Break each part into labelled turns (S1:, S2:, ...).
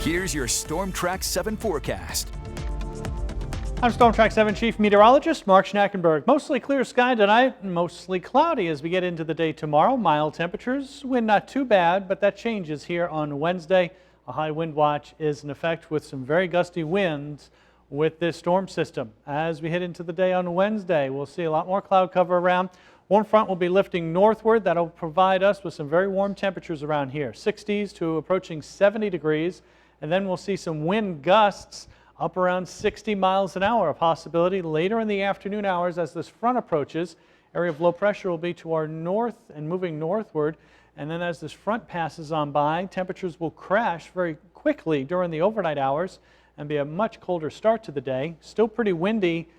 S1: Here's your Storm Track 7 forecast.
S2: I'm Storm Track 7 Chief Meteorologist Mark Schnackenberg. Mostly clear sky tonight, and mostly cloudy as we get into the day tomorrow. Mild temperatures, wind not too bad, but that changes here on Wednesday. A high wind watch is in effect with some very gusty winds with this storm system. As we head into the day on Wednesday, we'll see a lot more cloud cover around. Warm front will be lifting northward. That'll provide us with some very warm temperatures around here, 60s to approaching 70 degrees. And then we'll see some wind gusts up around 60 miles an hour, a possibility later in the afternoon hours as this front approaches. Area of low pressure will be to our north and moving northward. And then as this front passes on by, temperatures will crash very quickly during the overnight hours and be a much colder start to the day. Still pretty windy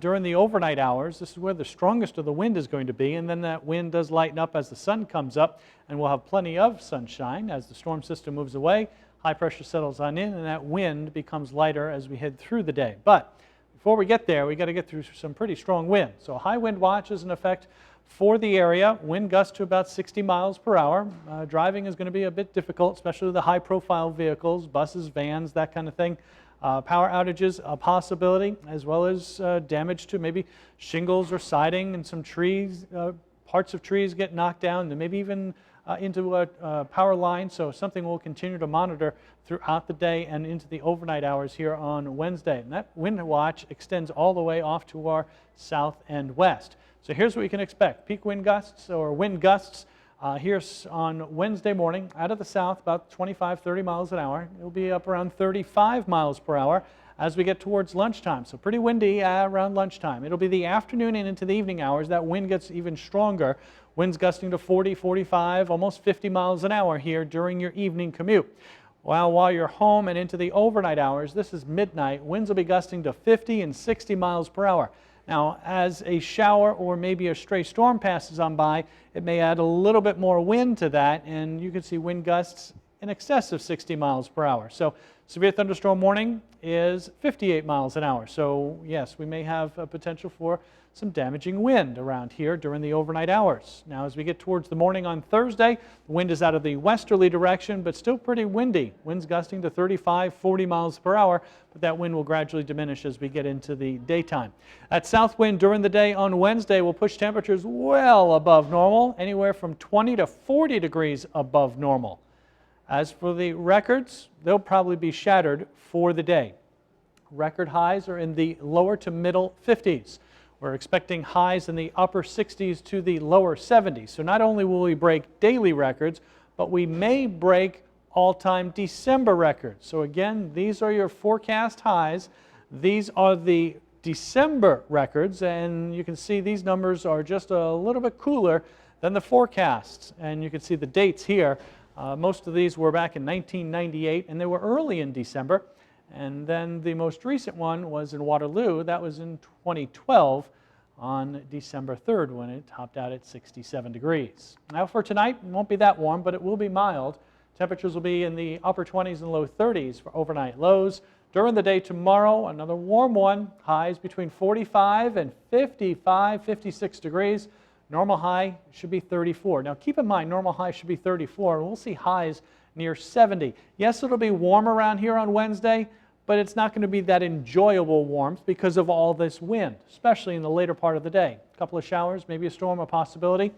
S2: during the overnight hours. This is where the strongest of the wind is going to be, and then that wind does lighten up as the sun comes up, and we'll have plenty of sunshine as the storm system moves away. High pressure settles on in, and that wind becomes lighter as we head through the day. But before we get there, we got to get through some pretty strong wind. So a high wind watch is in effect for the area. Wind gusts to about 60 miles per hour. Driving is going to be a bit difficult, especially the high profile vehicles, buses, vans, that kind of thing. Power outages, a possibility, as well as damage to maybe shingles or siding, and some trees, parts of trees get knocked down, and maybe even into a power line. So something we'll continue to monitor throughout the day and into the overnight hours here on Wednesday. And that wind watch extends all the way off to our south and west. So here's what we can expect. Peak wind gusts or wind gusts here on Wednesday morning out of the south, about 25-30 miles an hour. It'll be up around 35 miles per hour as we get towards lunchtime. So pretty windy around lunchtime. It'll be the afternoon and into the evening hours. That wind gets even stronger. Winds gusting to 40, 45, almost 50 miles an hour here during your evening commute. While you're home and into the overnight hours, this is midnight, winds will be gusting to 50 and 60 miles per hour. Now, as a shower or maybe a stray storm passes on by, it may add a little bit more wind to that, and you can see wind gusts in excess of 60 miles per hour. So severe thunderstorm warning is 58 miles an hour. So yes, we may have a potential for some damaging wind around here during the overnight hours. Now as we get towards the morning on Thursday, the wind is out of the westerly direction, but still pretty windy. Winds gusting to 35, 40 miles per hour, but that wind will gradually diminish as we get into the daytime. That south wind during the day on Wednesday will push temperatures well above normal, anywhere from 20 to 40 degrees above normal. As for the records, they'll probably be shattered for the day. Record highs are in the lower to middle 50s. We're expecting highs in the upper 60s to the lower 70s. So not only will we break daily records, but we may break all-time December records. So again, these are your forecast highs. These are the December records, and you can see these numbers are just a little bit cooler than the forecasts. And you can see the dates here. Most of these were back in 1998, and they were early in December. And then the most recent one was in Waterloo. That was in 2012 on December 3rd when it topped out at 67 degrees. Now for tonight, it won't be that warm, but it will be mild. Temperatures will be in the upper 20s and low 30s for overnight lows. During the day tomorrow, another warm one. Highs between 45 and 55, 56 degrees. Normal high should be 34. Now keep in mind, normal high should be 34, and we'll see highs near 70. Yes, it'll be warm around here on Wednesday, but it's not going to be that enjoyable warmth because of all this wind, especially in the later part of the day. A couple of showers, maybe a storm, a possibility.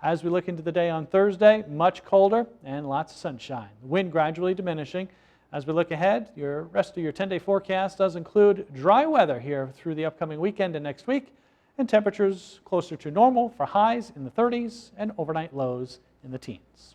S2: As we look into the day on Thursday, much colder and lots of sunshine. The wind gradually diminishing. As we look ahead, your rest of your 10-day forecast does include dry weather here through the upcoming weekend and next week, and temperatures closer to normal for highs in the 30s and overnight lows in the teens.